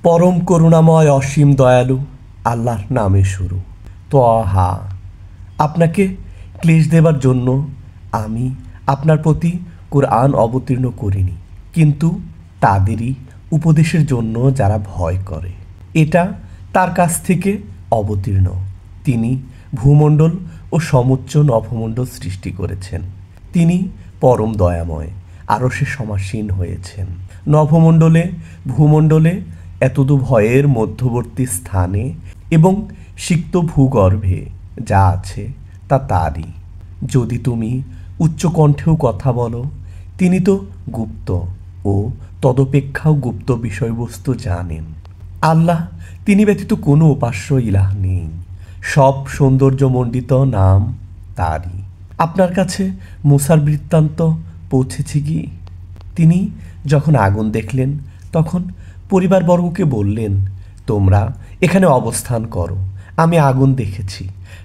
পরম করুণাময় অসীম দয়ালু আল্লাহর নামে শুরু। ত্বহা। আপনাকে ক্লেশ দেবার জন্য আমি আপনার প্রতি কোরআন অবতীর্ণ করিনি, কিন্তু তাদেরই উপদেশের জন্য যারা ভয় করে। এটা তার কাছ থেকে অবতীর্ণ। তিনি ভূমণ্ডল ও সমুচ্চ নভমণ্ডল সৃষ্টি করেছেন। তিনি পরম দয়াময়, আরশে সমাসীন হয়েছেন। নভমণ্ডলে ভূমণ্ডলে এতদু ভয়ের মধ্যবর্তী স্থানে এবং সিক্ত ভূগর্ভে যা আছে তা তারই। যদি তুমি উচ্চকণ্ঠেও কথা বলো, তিনি তো গুপ্ত ও তদপেক্ষাও গুপ্ত বিষয়বস্তু জানেন। আল্লাহ, তিনি ব্যতীত কোনো উপাস্য ইলাহ নেই। সব সৌন্দর্যমণ্ডিত নাম তারই। আপনার কাছে মূসার বৃত্তান্ত পৌঁছেছে কি? তিনি যখন আগুন দেখলেন তখন পরিবারবর্গকে বললেন, তোমরা এখানে অবস্থান করো, আমি আগুন দেখেছি।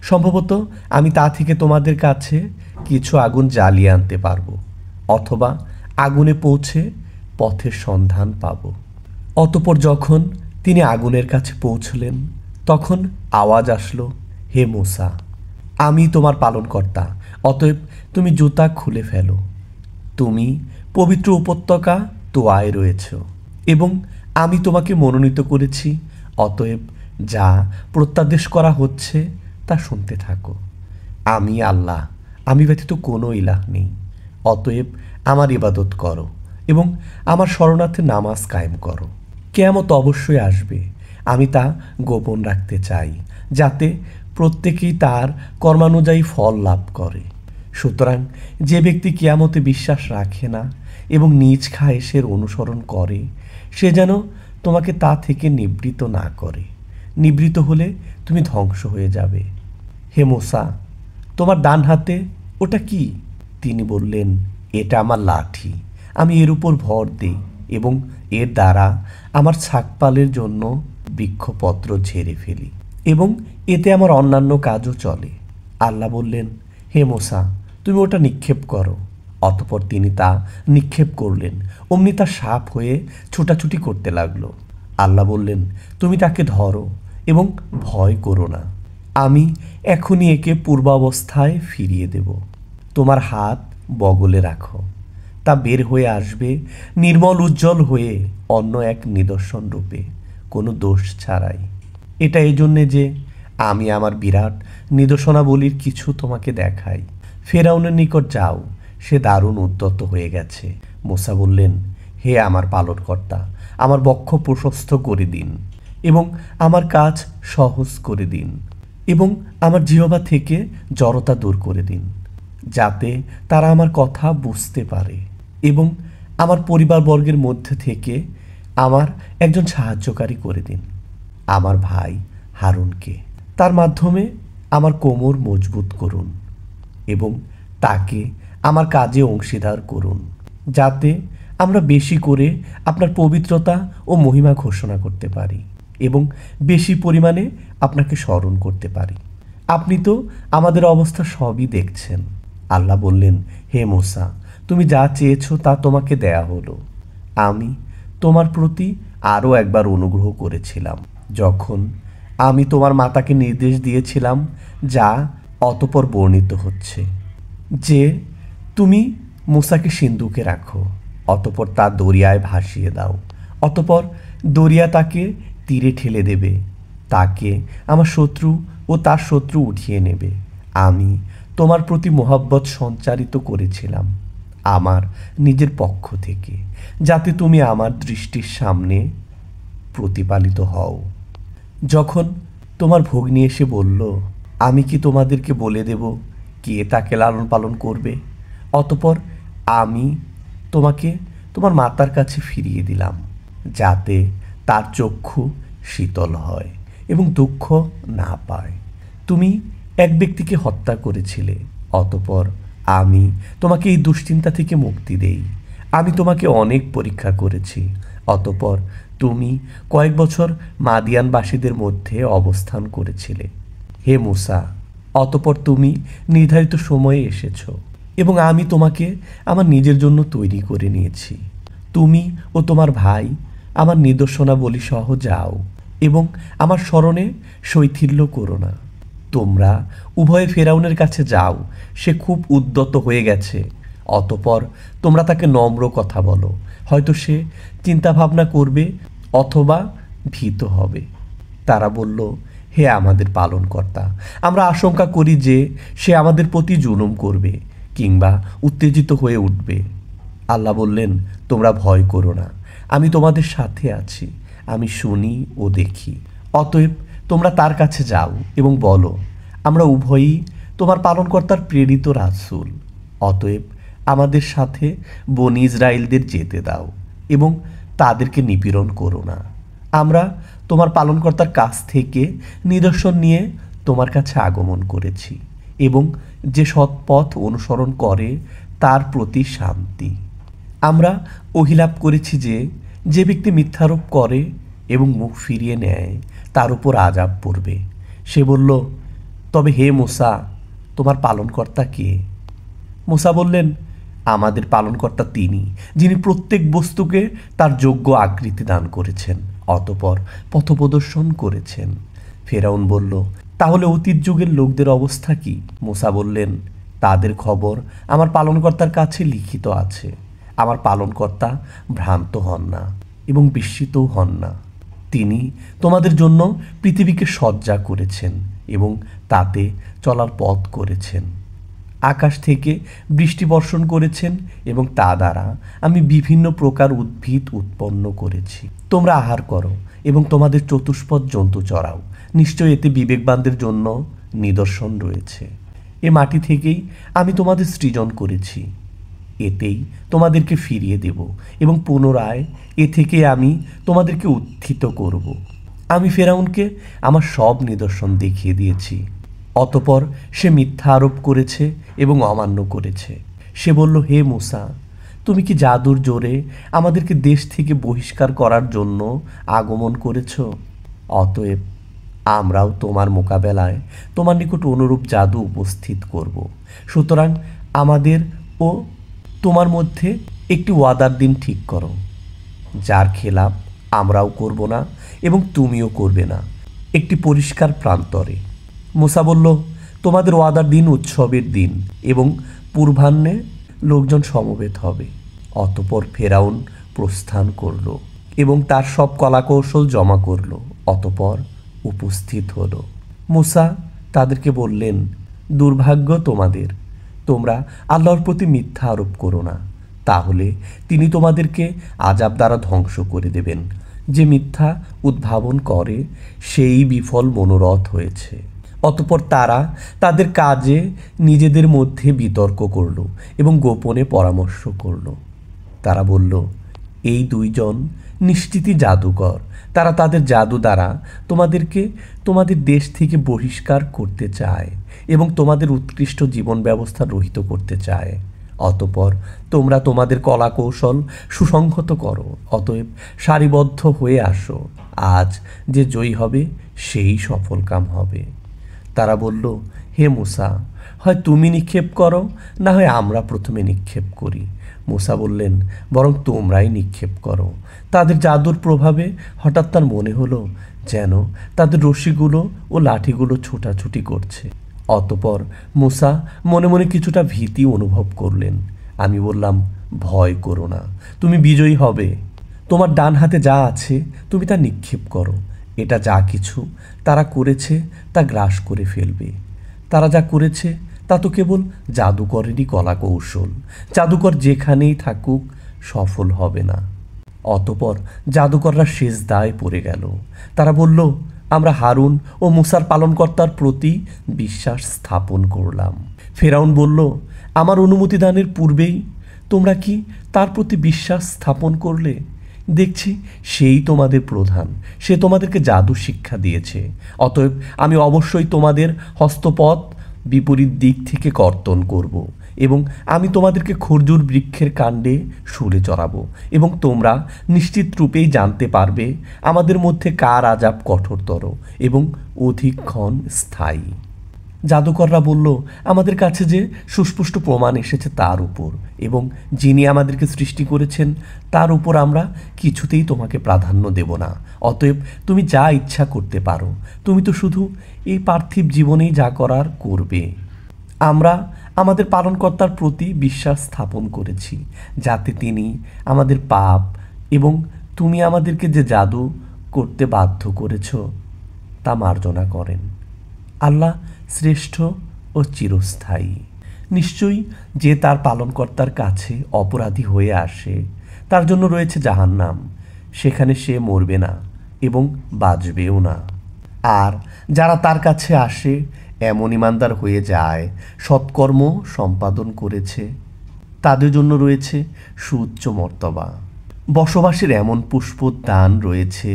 সম্ভবত আমি তা থেকে তোমাদের কাছে কিছু আগুন জ্বালিয়ে আনতে পারবো, অথবা আগুনে পৌঁছে পথের সন্ধান পাব। অতঃপর যখন তিনি আগুনের কাছে পৌঁছলেন তখন আওয়াজ আসলো, হে মূসা, আমি তোমার পালনকর্তা, অতএব তুমি জুতা খুলে ফেলো। তুমি পবিত্র উপত্যকা তোয়ায় রয়েছ এবং আমি তোমাকে মনোনীত করেছি, অতএব যা প্রত্যাদেশ করা হচ্ছে তা শুনতে থাকো। আমি আল্লাহ, আমি ব্যতীত কোনো ইলাহ নেই। অতএব আমার ইবাদত করো এবং আমার শরণার্থে নামাজ কায়েম করো। কিয়ামত অবশ্যই আসবে, আমি তা গোপন রাখতে চাই, যাতে প্রত্যেকেই তার কর্মানুযায়ী ফল লাভ করে। সুতরাং যে ব্যক্তি কিয়ামতে বিশ্বাস রাখে না এবং নিজ খায়েশের অনুসরণ করে, সে যেন তোমাকে তা থেকে নিবৃত না করে। নিবৃত হলে তুমি ধ্বংস হয়ে যাবে। হে মূসা, তোমার ডান হাতে ওটা কি? তিনি বললেন, এটা আমার লাঠি। আমি এর উপর ভর দিই এবং এর দ্বারা আমার ছাগপালের জন্য বৃক্ষপত্র ঝেড়ে ফেলি এবং এতে আমার অন্যান্য কাজও চলে। আল্লাহ বললেন, হে মূসা, তুমি ওটা নিক্ষেপ করো। অতঃপর তিনি তা নিক্ষেপ করলেন, অমনি তা সাপ হয়ে ছোটাছুটি করতে লাগলো। আল্লাহ বললেন, তুমি তাকে ধরো এবং ভয় করো না। আমি এখনই একে পূর্বাবস্থায় ফিরিয়ে দেব। তোমার হাত বগলে রাখো, তা বের হয়ে আসবে নির্মল উজ্জ্বল হয়ে অন্য এক নিদর্শন রূপে, কোনো দোষ ছাড়াই। এটা এই জন্যে যে আমি আমার বিরাট নিদর্শনাবলীর কিছু তোমাকে দেখাই। ফেরাউনের নিকট যাও, সে দারুণ উদ্যত হয়ে গেছে। মূসা বললেন, হে আমার পালনকর্তা, আমার বক্ষ প্রশস্ত করে দিন এবং আমার কাজ সহজ করে দিন এবং আমার জিহ্বা থেকে জড়তা দূর করে দিন, যাতে তারা আমার কথা বুঝতে পারে, এবং আমার পরিবারবর্গের মধ্যে থেকে আমার একজন সাহায্যকারী করে দিন, আমার ভাই হারুনকে। তার মাধ্যমে আমার কোমর মজবুত করুন এবং তাকে আমার কাজে অংশীদার করুন, যাতে আমরা বেশি করে আপনার পবিত্রতা ও মহিমা ঘোষণা করতে পারি এবং বেশি পরিমাণে আপনাকে স্মরণ করতে পারি। আপনি তো আমাদের অবস্থা সবই দেখছেন। আল্লাহ বললেন, হে মূসা, তুমি যা চেয়েছ তা তোমাকে দেয়া হলো। আমি তোমার প্রতি আরও একবার অনুগ্রহ করেছিলাম, যখন আমি তোমার মাতাকে নির্দেশ দিয়েছিলাম, যা অতঃপর বর্ণিত হচ্ছে, যে তুমি মূসাকে সিন্ধুকে রাখো, অতঃপর তা দরিয়ায় ভাসিয়ে দাও। অতঃপর দরিয়া তাকে তীরে ঠেলে দেবে, তাকে আমার শত্রু ও তার শত্রু উঠিয়ে নেবে। আমি তোমার প্রতি মোহাব্বত সঞ্চারিত করেছিলাম আমার নিজের পক্ষ থেকে, যাতে তুমি আমার দৃষ্টির সামনে প্রতিপালিত হও। যখন তোমার ভগ্নী এসে বলল, আমি কি তোমাদেরকে বলে দেব কে তাকে লালন পালন করবে? অতঃপর আমি তোমাকে তোমার মাতার কাছে ফিরিয়ে দিলাম, যাতে তার চক্ষু শীতল হয় এবং দুঃখ না পায়। তুমি এক ব্যক্তিকে হত্যা করেছিলে, অতঃপর আমি তোমাকে এই দুশ্চিন্তা থেকে মুক্তি দেই। আমি তোমাকে অনেক পরীক্ষা করেছি, অতঃপর তুমি কয়েক বছর মাদিয়ানবাসীদের মধ্যে অবস্থান করেছিলে। হে মূসা, অতঃপর তুমি নির্ধারিত সময়ে এসেছ এবং আমি তোমাকে আমার নিজের জন্য তৈরি করে নিয়েছি। তুমি ও তোমার ভাই আমার নিদর্শনাবলী সহ যাও এবং আমার স্মরণে শৈথিল্য করো না। তোমরা উভয়ে ফেরাউনের কাছে যাও, সে খুব উদ্যত হয়ে গেছে। অতপর তোমরা তাকে নম্র কথা বলো, হয়তো সে চিন্তাভাবনা করবে অথবা ভীত হবে। তারা বলল, হে আমাদের পালনকর্তা, আমরা আশঙ্কা করি যে সে আমাদের প্রতি জুলুম করবে কিংবা উত্তেজিত হয়ে উঠবে। আল্লাহ বললেন, তোমরা ভয় করো না, আমি তোমাদের সাথে আছি, আমি শুনি ও দেখি। অতএব তোমরা তার কাছে যাও এবং বলো, আমরা উভয়ই তোমার পালনকর্তার প্রেরিত রাসূল। অতএব আমাদের সাথে বনী ইসরায়েলদের যেতে দাও এবং তাদেরকে নিপীড়ন করো না। আমরা তোমার পালনকর্তার কাছ থেকে নিদর্শন নিয়ে তোমার কাছে আগমন করেছি এবং যে সৎ পথ অনুসরণ করে তার প্রতি শান্তি। আমরা অহিলাপ করেছি যে যে ব্যক্তি মিথ্যারোপ করে এবং মুখ ফিরিয়ে নেয় তার উপর আযাব পড়বে। সে বলল, তবে হে মূসা, তোমার পালনকর্তা কে? মূসা বললেন, আমাদের পালনকর্তা তিনি, যিনি প্রত্যেক বস্তুকে তার যোগ্য আকৃতি দান করেছেন, অতপর পথপ্রদর্শন করেছেন। ফেরাউন বলল, তাহলে অতীত যুগের লোকদের অবস্থা কি? মূসা বললেন, তাদের খবর আমার পালনকর্তার কাছে লিখিত আছে। আমার পালনকর্তা ভ্রান্ত হন না এবং বিস্মিতও হন না। তিনি তোমাদের জন্য পৃথিবীকে সজ্জা করেছেন এবং তাতে চলার পথ করেছেন। আকাশ থেকে বৃষ্টি বর্ষণ করেছেন এবং তা দ্বারা আমি বিভিন্ন প্রকার উদ্ভিদ উৎপন্ন করেছি। তোমরা আহার করো এবং তোমাদের চতুষ্পদ জন্তু চরাও, নিশ্চয় এতে বিবেকবানদের জন্য নিদর্শন রয়েছে। এ মাটি থেকেই আমি তোমাদের সৃজন করেছি, এতেই তোমাদেরকে ফিরিয়ে দেব এবং পুনরায় এ থেকে আমি তোমাদেরকে উত্থিত করব। আমি ফেরাউনকে আমার সব নিদর্শন দেখিয়ে দিয়েছি। অতপর সে মিথ্যা আরোপ করেছে এবং অমান্য করেছে। সে বলল, হে মূসা, তুমি কি জাদুর জোরে আমাদেরকে দেশ থেকে বহিষ্কার করার জন্য আগমন করেছ? অতএব আমরাও তোমার মোকাবেলায় তোমার নিকট অনুরূপ জাদু উপস্থিত করব। সুতরাং আমাদের ও তোমার মধ্যে একটি ওয়াদার দিন ঠিক করো, যার খেলাপ আমরাও করব না এবং তুমিও করবে না, একটি পরিষ্কার প্রান্তরে। মূসা বলল, তোমাদের ওয়াদার দিন উৎসবের দিন এবং পূর্বাহ্নে লোকজন সমবেত হবে। অতপর ফেরাউন প্রস্থান করল এবং তার সব কলাকৌশল জমা করল। অতপর উপস্থিত হলো। মূসা তাদেরকে বললেন, দুর্ভাগ্য তোমাদের, তোমরা আল্লাহর প্রতি মিথ্যা আরোপ করো না, তাহলে তিনি তোমাদেরকে আযাব দ্বারা ধ্বংস করে দেবেন। যে মিথ্যা উদ্ভাবন করে সেই বিফল মনোরথ হয়েছে। অতপর তারা তাদের কাজে নিজেদের মধ্যে বিতর্ক করল এবং গোপনে পরামর্শ করল। তারা বলল, এই দুইজন নিশ্চিতই জাদুকর, তারা তাদের জাদু দ্বারা তোমাদেরকে তোমাদের দেশ থেকে বহিষ্কার করতে চায় এবং তোমাদের উৎকৃষ্ট জীবন ব্যবস্থা রহিত করতে চায়। অতপর তোমরা তোমাদের কলাকৌশল সুসংহত করো, অতএব সারিবদ্ধ হয়ে আসো। আজ যে জয়ী হবে সেই সফলকাম হবে। তারা বলল, হে মূসা, হয় তুমি নিক্ষেপ করো, না হয় আমরা প্রথমে নিক্ষেপ করি। মূসা বললেন, বরং তোমরাই নিক্ষেপ করো। তাদের জাদুর প্রভাবে হঠাৎ তার মনে হলো যেন তাদের রশ্মিগুলো ও লাঠিগুলো ছোটাছুটি করছে। অতপর মূসা মনে মনে কিছুটা ভীতি অনুভব করলেন। আমি বললাম, ভয় করো না, তুমি বিজয়ী হবে। তোমার ডান হাতে যা আছে তুমি তা নিক্ষেপ করো। এটা যা কিছু তারা করেছে তা গ্রাস করে ফেলবে। তারা যা করেছে তা তো কেবল জাদুকরেরই কলা কৌশল। জাদুকর যেখানেই থাকুক সফল হবে না। অতপর জাদুকররা সিজদায় পড়ে গেল। তারা বলল, আমরা হারুন ও মূসার পালনকর্তার প্রতি বিশ্বাস স্থাপন করলাম। ফেরাউন বলল, আমার অনুমতি দানের পূর্বেই তোমরা কি তার প্রতি বিশ্বাস স্থাপন করলে? দেখছি সেই তোমাদের প্রধান, সে তোমাদেরকে জাদু শিক্ষা দিয়েছে। অতএব আমি অবশ্যই তোমাদের হস্তপথ বিপরীত দিক থেকে কর্তন করব এবং আমি তোমাদেরকে খরজুর বৃক্ষের কাণ্ডে শুলে চড়াবো এবং তোমরা নিশ্চিত রূপেই জানতে পারবে আমাদের মধ্যে কার আযাব কঠোরতর এবং অধিকক্ষণ স্থায়ী। জাদুকররা বলল, আমাদের কাছে যে সুস্পষ্ট প্রমাণ এসেছে তার উপর এবং যিনি আমাদেরকে সৃষ্টি করেছেন তার উপর আমরা কিছুতেই তোমাকে প্রাধান্য দেব না। অতএব তুমি যা ইচ্ছা করতে পারো, তুমি তো শুধু এই পার্থিব জীবনেই যা করার করবে। আমরা আমাদের পালনকর্তার প্রতি বিশ্বাস স্থাপন করেছি যাতে তিনি আমাদের পাপ এবং তুমি আমাদেরকে যে জাদু করতে বাধ্য করেছ তা মার্জনা করেন। আল্লাহ শ্রেষ্ঠ ও চিরস্থায়ী। নিশ্চয়ই যে তার পালনকর্তার কাছে অপরাধী হয়ে আসে তার জন্য রয়েছে জাহান্নাম, সেখানে সে মরবে না এবং বাঁচবেও না। আর যারা তার কাছে আসে এমন ইমানদার হয়ে যায়, সৎকর্ম সম্পাদন করেছে, তাদের জন্য রয়েছে সুউচ্চ মর্তবা। বসবাসের এমন পুষ্পোদ্যান রয়েছে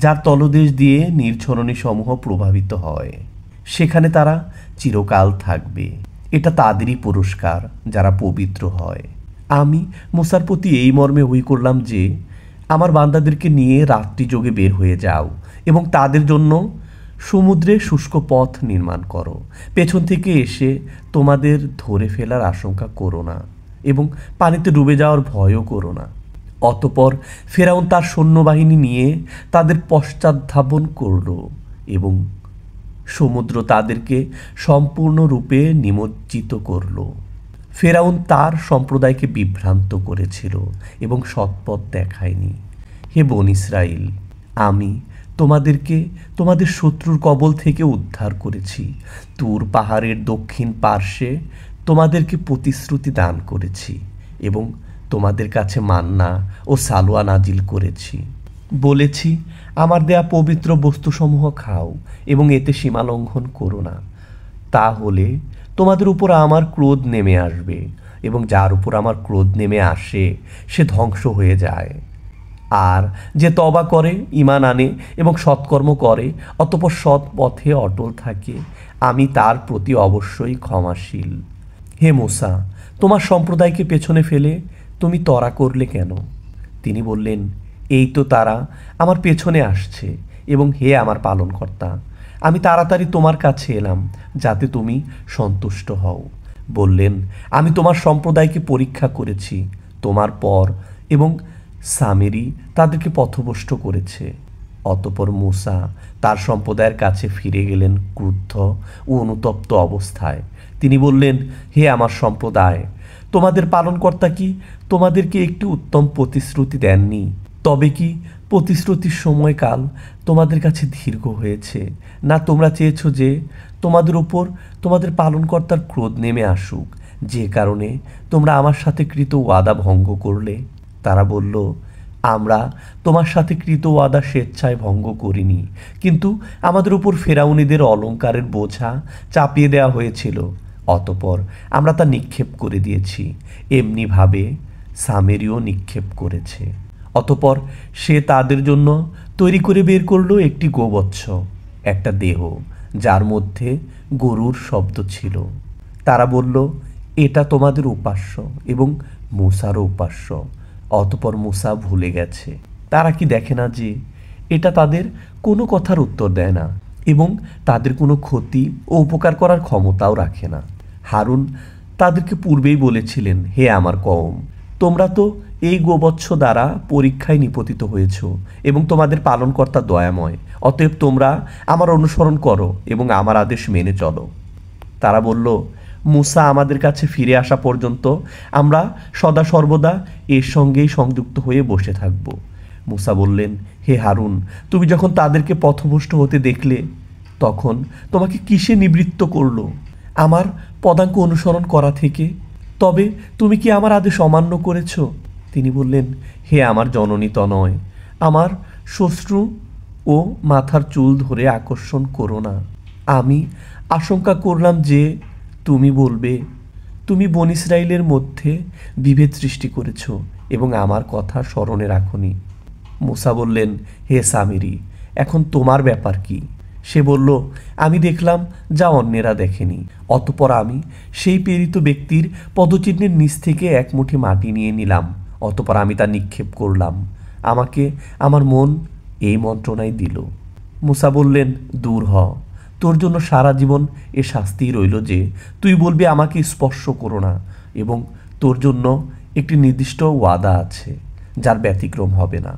যার তলদেশ দিয়ে নীরঝরণীসমূহ প্রভাবিত হয়, সেখানে তারা চিরকাল থাকবে। এটা তাদেরই পুরস্কার যারা পবিত্র হয়। আমি মুসার প্রতি এই মর্মে ওহি করলাম যে আমার বান্দাদেরকে নিয়ে রাত্রি যোগে বের হয়ে যাও এবং তাদের জন্য সমুদ্রে শুষ্ক পথ নির্মাণ করো। পেছন থেকে এসে তোমাদের ধরে ফেলার আশঙ্কা করো না এবং পানিতে ডুবে যাওয়ার ভয়ও করো না। অতপর ফেরাউন তার সৈন্যবাহিনী নিয়ে তাদের পশ্চাদ্ধাবন করল এবং সমুদ্র তাদেরকে সম্পূর্ণরূপে নিমজ্জিত করল। ফেরাউন তার সম্প্রদায়কে বিভ্রান্ত করেছিল এবং সৎপথ দেখায়নি। হে বনী ইসরাইল, আমি তোমাদেরকে তোমাদের শত্রুর কবল থেকে উদ্ধার করেছি। তুর পাহাড়ের দক্ষিণ পার্শ্বে তোমাদেরকে প্রতিশ্রুতি দান করেছি এবং তোমাদের কাছে মান্না ও সালোয়া নাজিল করেছি। বলেছি, আমার দেয়া পবিত্র বস্তুসমূহ খাও এবং এতে সীমালঙ্ঘন করো না, তাহলে তোমাদের উপর আমার ক্রোধ নেমে আসবে এবং যার উপর আমার ক্রোধ নেমে আসে সে ধ্বংস হয়ে যায়। আর যে তওবা করে, ঈমান আনে এবং সৎকর্ম করে, অতঃপর সৎ পথে অটল থাকে, আমি তার প্রতি অবশ্যই ক্ষমাশীল। হে মূসা, তোমার সম্প্রদায়কে পেছনে ফেলে তুমি ত্বরা করলে কেন? তিনি বললেন, এই তো তারা আমার পেছনে আসছে এবং হে আমার পালনকর্তা, আমি তাড়াতাড়ি তোমার কাছে এলাম যাতে তুমি সন্তুষ্ট হও। বললেন, আমি তোমার সম্প্রদায়কে পরীক্ষা করেছি তোমার পর এবং সামেরি তাদেরকে পথভ্রষ্ট করেছে। অতঃপর মূসা তার সম্প্রদায়ের কাছে ফিরে গেলেন ক্রুদ্ধ ও অনুতপ্ত অবস্থায়। তিনি বললেন, হে আমার সম্প্রদায়, তোমাদের পালনকর্তা কি তোমাদেরকে একটি উত্তম প্রতিশ্রুতি দেননি? তবে কি প্রতিশ্রুতির সময়কাল তোমাদের কাছে দীর্ঘ হয়েছে? না তোমরা চেয়েছ যে তোমাদের উপর তোমাদের পালনকর্তার ক্রোধ নেমে আসুক, যে কারণে তোমরা আমার সাথে কৃত ওয়াদা ভঙ্গ করলে? তারা বলল, আমরা তোমার সাথে কৃত ওয়াদা স্বেচ্ছায় ভঙ্গ করিনি, কিন্তু আমাদের উপর ফেরাউনীদের অলঙ্কারের বোঝা চাপিয়ে দেওয়া হয়েছিল, অতপর আমরা তা নিক্ষেপ করে দিয়েছি। এমনিভাবে সামেরিও নিক্ষেপ করেছে। অতপর সে তাদের জন্য তৈরি করে বের করলো একটি গোবৎস, একটা দেহ যার মধ্যে গরুর শব্দ ছিল। তারা বলল, এটা তোমাদের উপাস্য এবং মূসারও উপাস্য। অতপর মূসা ভুলে গেছে। তারা কি দেখে না যে এটা তাদের কোনো কথার উত্তর দেয় না এবং তাদের কোনো ক্ষতি ও উপকার করার ক্ষমতাও রাখে না? হারুন তাদেরকে পূর্বেই বলেছিলেন, হে আমার কওম, তোমরা তো এই গোবৎস দ্বারা পরীক্ষায় নিপতিত হয়েছ এবং তোমাদের পালনকর্তা দয়াময়, অতএব তোমরা আমার অনুসরণ করো এবং আমার আদেশ মেনে চলো। তারা বলল, মূসা আমাদের কাছে ফিরে আসা পর্যন্ত আমরা সদা সর্বদা এর সঙ্গেই সংযুক্ত হয়ে বসে থাকব। মূসা বললেন, হে হারুন, তুমি যখন তাদেরকে পথভ্রষ্ট হতে দেখলে তখন তোমাকে কিসে নিবৃত্ত করল? আমার পদাঙ্ক অনুসরণ করা থেকে? তবে তুমি কি আমার আদেশ অমান্য করেছ? তিনি বললেন, হে আমার জননী তনয়, আমার শ্বশ্রু ও মাথার চুল ধরে আকর্ষণ করো না। আমি আশঙ্কা করলাম যে তুমি বলবে, তুমি বনী ইসরাইলের মধ্যে বিভেদ সৃষ্টি করেছ এবং আমার কথা স্মরণে রাখনি। মূসা বললেন, হে সামিরি, এখন তোমার ব্যাপার কি? সে বলল, আমি দেখলাম যা অন্যেরা দেখেনি। অতঃপর আমি সেই প্রেরিত ব্যক্তির পদচিহ্নের নিচ থেকে এক মুঠি মাটি নিয়ে নিলাম। অতঃপর আমি তা নিক্ষেপ করলাম। আমাকে আমার মন এই মন্ত্রণাই দিল। মূসা বললেন, দূর হ, তোর জন্য সারা জীবন এ শাস্তিই রইল যে তুই বলবি আমাকে স্পর্শ করো না, এবং তোর জন্য একটি নির্দিষ্ট ওয়াদা আছে যার ব্যতিক্রম হবে না।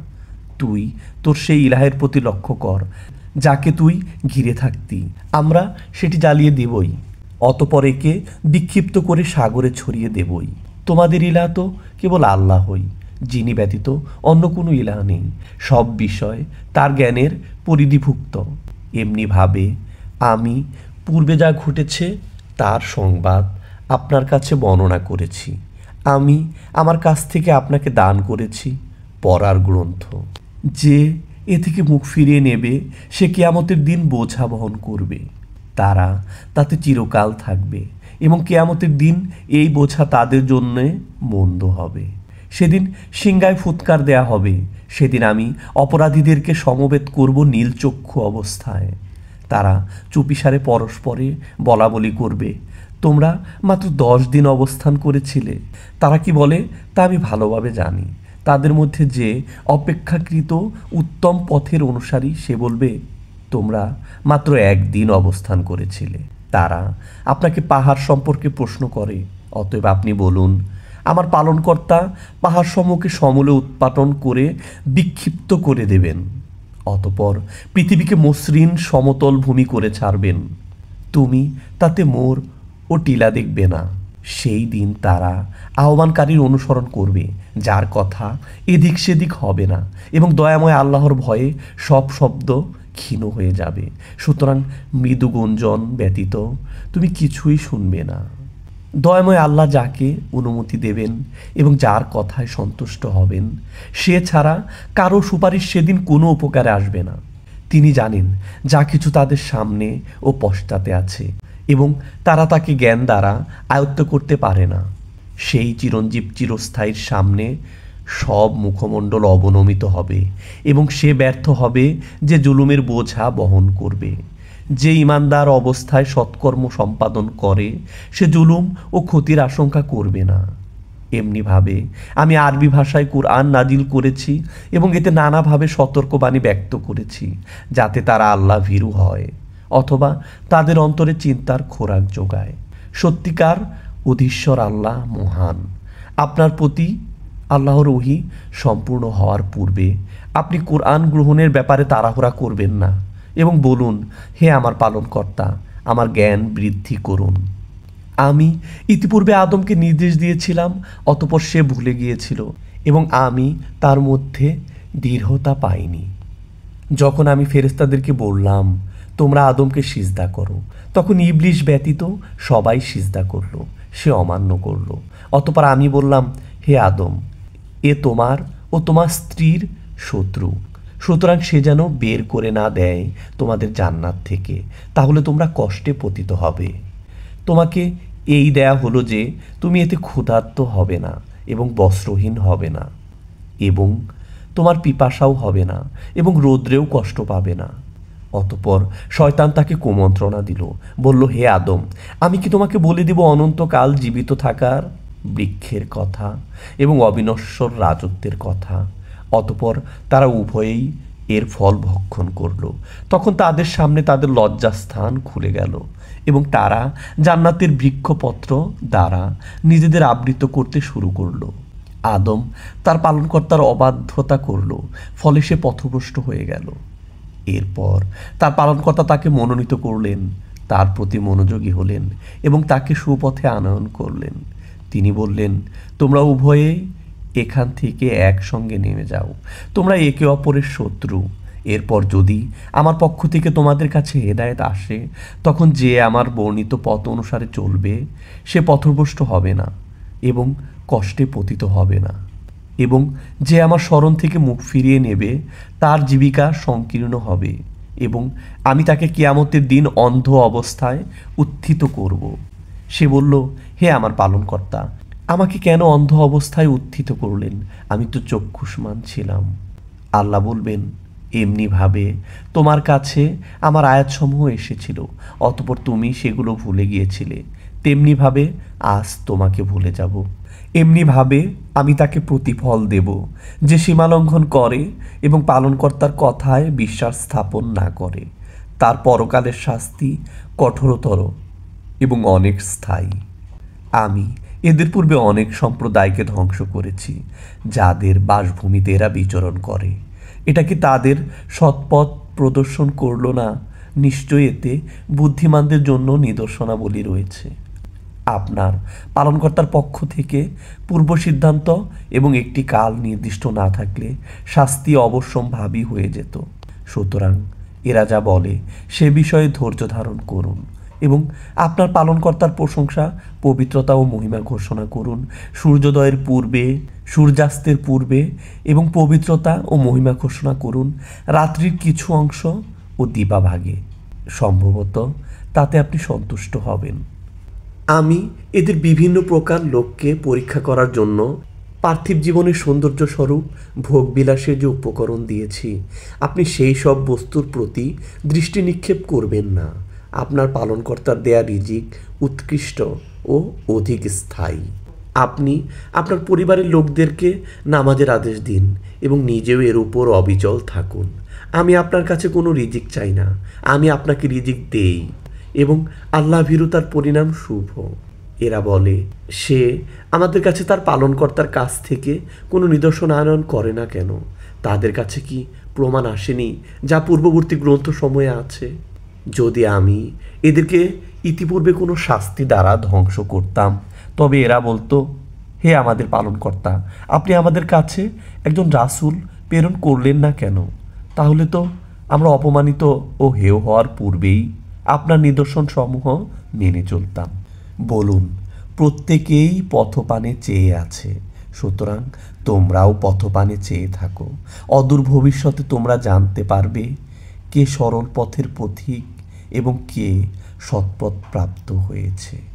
তুই তোর সেই ইলাহের প্রতি লক্ষ্য কর যাকে তুই ঘিরে থাকতি, আমরা সেটি জ্বালিয়ে দেবই, অতপর একে বিক্ষিপ্ত করে সাগরে ছড়িয়ে দেবই। তোমাদের ইলাহ তো কেবল আল্লাহই, যিনি ব্যতীত অন্য কোনো ইলাহ নেই। সব বিষয় তার জ্ঞানের পরিধিভুক্ত। এমনিভাবে আমি পূর্বে যা ঘটেছে তার সংবাদ আপনার কাছে বর্ণনা করেছি। আমি আমার কাছ থেকে আপনাকে দান করেছি পড়ার গ্রন্থ। যে এ থেকে মুখ ফিরিয়ে নেবে সে কিয়ামতের দিন বোঝা বহন করবে। তারা তাতে চিরকাল থাকবে এবং কিয়ামতের দিন এই বোঝা তাদের জন্য মন্দ হবে। সেদিন সিংহায় ফুৎকার দেয়া হবে। সেদিন আমি অপরাধীদেরকে সমবেত করব নীলচক্ষু অবস্থায়। তারা চুপিসারে পরস্পরে বলাবলি করবে, তোমরা মাত্র 10 দিন অবস্থান করেছিলে। তারা কি বলে তা আমি ভালোভাবে জানি। তাদের মধ্যে যে অপেক্ষাকৃত উত্তম পথের অনুসারী সে বলবে, তোমরা মাত্র 1 দিন অবস্থান করেছিলে। তারা আপনাকে পাহাড় সম্পর্কে প্রশ্ন করে, অতএব আপনি বলুন, আমার পালনকর্তা পাহাড় সমূহকে সমূলে উৎপাটন করে বিক্ষিপ্ত করে দেবেন, অতপর পৃথিবীকে মসৃণ সমতল ভূমি করে ছাড়বেন। তুমি তাতে মোড় ও টিলা দেখবে না। সেই দিন তারা আহ্বানকারীর অনুসরণ করবে, যার কথা এদিক সেদিক হবে না, এবং দয়াময় আল্লাহর ভয়ে সব শব্দ ক্ষীণ হয়ে যাবে। সুতরাং মৃদু গুঞ্জন ব্যতীত তুমি কিছুই শুনবে না। দয়াময় আল্লাহ যাকে অনুমতি দেবেন এবং যার কথায় সন্তুষ্ট হবেন, সে ছাড়া কারো সুপারিশ সেদিন কোনো উপকারে আসবে না। তিনি জানেন যা কিছু তাদের সামনে ও পশ্চাতে আছে, এবং তারা তাকে জ্ঞান দ্বারা আয়ত্ত করতে পারে না। সেই চিরঞ্জীব চিরস্থায়ীর সামনে সব মুখমণ্ডল অবনমিত হবে, এবং সে ব্যর্থ হবে যে জুলুমের বোঝা বহন করবে। যে ইমানদার অবস্থায় সৎকর্ম সম্পাদন করে সে জুলুম ও ক্ষতির আশঙ্কা করবে না। এমনিভাবে আমি আরবি ভাষায় কুরআন নাজিল করেছি এবং এতে নানাভাবে সতর্কবাণী ব্যক্ত করেছি, যাতে তারা আল্লাহ ভীরু হয় অথবা তাদের অন্তরে চিন্তার খোরাক যোগায়। সত্যিকার অধীশ্বর আল্লাহ মহান। আপনার প্রতি আল্লাহর ওহী সম্পূর্ণ হওয়ার পূর্বে আপনি কোরআন গ্রহণের ব্যাপারে তাড়াহুড়া করবেন না, এবং বলুন, হে আমার পালনকর্তা, আমার জ্ঞান বৃদ্ধি করুন। আমি ইতিপূর্বে আদমকে নির্দেশ দিয়েছিলাম, অতঃপর সে ভুলে গিয়েছিল এবং আমি তার মধ্যে দৃঢ়তা পাইনি। যখন আমি ফেরেশতাদেরকে বললাম, তোমরা আদমকে সিজদা করো, তখন ইবলিশ ব্যতীত সবাই সিজদা করলো। সে অমান্য করল। অতঃপর আমি বললাম, হে আদম, এ তোমার ও তোমার স্ত্রীর শত্রু, সুতরাং সে যেন বের করে না দেয় তোমাদের জান্নাত থেকে, তাহলে তোমরা কষ্টে পতিত হবে। তোমাকে এই দেয়া হলো যে তুমি এতে ক্ষুধার্ত হবে না এবং বস্ত্রহীন হবে না, এবং তোমার পিপাসাও হবে না এবং রৌদ্রেও কষ্ট পাবে না। অতঃপর শয়তান তাকে কুমন্ত্রণা দিল, বলল, হে আদম, আমি কি তোমাকে বলে দেব অনন্তকাল জীবিত থাকার বৃক্ষের কথা এবং অবিনশ্বর রাজত্বের কথা? অতঃপর তারা উভয়েই এর ফল ভক্ষণ করল। তখন তাদের সামনে তাদের লজ্জাস্থান খুলে গেল এবং তারা জান্নাতের বৃক্ষপত্র দ্বারা নিজেদের আবৃত করতে শুরু করল। আদম তার পালনকর্তার অবাধ্যতা করল, ফলে সে পথভ্রষ্ট হয়ে গেল। এরপর তার পালনকর্তা তাকে মনোনীত করলেন, তার প্রতি মনোযোগী হলেন এবং তাকে সুপথে আনয়ন করলেন। তিনি বললেন, তোমরা উভয়েই এখান থেকে একসঙ্গে নেমে যাও, তোমরা একে অপরের শত্রু। এরপর যদি আমার পক্ষ থেকে তোমাদের কাছে হেদায়েত আসে, তখন যে আমার বর্ণিত পথ অনুসারে চলবে সে পথভ্রষ্ট হবে না এবং কষ্টে পতিত হবে না, এবং যে আমার স্মরণ থেকে মুখ ফিরিয়ে নেবে তার জীবিকা সংকীর্ণ হবে, এবং আমি তাকে কিয়ামতের দিন অন্ধ অবস্থায় উত্থিত করব। সে বলল, হে আমার পালনকর্তা, আমাকে কেন অন্ধ অবস্থায় উত্থিত করলেন? আমি তো চক্ষুষ্মান ছিলাম। আল্লাহ বলবেন, এমনিভাবে তোমার কাছে আমার আয়াতসমূহ এসেছিল, অতঃপর তুমি সেগুলো ভুলে গিয়েছিলে, তেমনিভাবে আজ তোমাকে ভুলে যাব। এমনিভাবে আমি তাকে প্রতিফল দেব যে সীমালঙ্ঘন করে এবং পালনকর্তার কথায় বিশ্বাস স্থাপন না করে। তার পরকালের শাস্তি কঠোরতর এবং অনেক স্থায়ী। আমি এদের পূর্বে অনেক সম্প্রদায়কে ধ্বংস করেছি যাদের বাসভূমিতে এরা বিচরণ করে। এটা কি তাদের সৎপথ প্রদর্শন করল না? নিশ্চয়ই এতে বুদ্ধিমানদের জন্য নিদর্শনাবলী রয়েছে। আপনার পালনকর্তার পক্ষ থেকে পূর্ব সিদ্ধান্ত এবং একটি কাল নির্দিষ্ট না থাকলে শাস্তি অবশ্যম্ভাবী হয়ে যেত। সুতরাং এরা যা বলে সে বিষয়ে ধৈর্য ধারণ করুন এবং আপনার পালনকর্তার প্রশংসা, পবিত্রতা ও মহিমা ঘোষণা করুন সূর্যোদয়ের পূর্বে, সূর্যাস্তের পূর্বে, এবং পবিত্রতা ও মহিমা ঘোষণা করুন রাত্রির কিছু অংশ ও দিবাভাগে। সম্ভবত তাতে আপনি সন্তুষ্ট হবেন। আমি এদের বিভিন্ন প্রকার লোককে পরীক্ষা করার জন্য পার্থিব জীবনের সৌন্দর্য স্বরূপ ভোগবিলাসের যে উপকরণ দিয়েছি, আপনি সেই সব বস্তুর প্রতি দৃষ্টি নিক্ষেপ করবেন না। আপনার পালনকর্তার দেয়া রিজিক উৎকৃষ্ট ও অধিক স্থায়ী। আপনি আপনার পরিবারের লোকদেরকে নামাজের আদেশ দিন এবং নিজেও এর উপর অবিচল থাকুন। আমি আপনার কাছে কোনো রিজিক চাই না, আমি আপনাকে রিজিক দেই এবং আল্লাহ ভীরুতার পরিণাম শুভ। এরা বলে, সে আমাদের কাছে তার পালনকর্তার কাছ থেকে কোনো নিদর্শন আনয়ন করে না কেন? তাদের কাছে কি প্রমাণ আসেনি যা পূর্ববর্তী গ্রন্থ সময়ে আছে? যদি আমি এদেরকে ইতিপূর্বে কোনো শাস্তি দ্বারা ধ্বংস করতাম, তবে এরা বলতো, হে আমাদের পালনকর্তা, আপনি আমাদের কাছে একজন রাসূল প্রেরণ করলেন না কেন? তাহলে তো আমরা অপমানিত ও হেয় হওয়ার পূর্বেই আপনার নিদর্শন সমূহ মেনে চলতাম। বলুন, প্রত্যেকেই পথপানে চেয়ে আছে, সুতরাং তোমরাও পথপানে চেয়ে থাকো। অদূর ভবিষ্যতে তোমরা জানতে পারবে কে সরল পথের পথিক এবং কে সৎপথ প্রাপ্ত হয়েছে।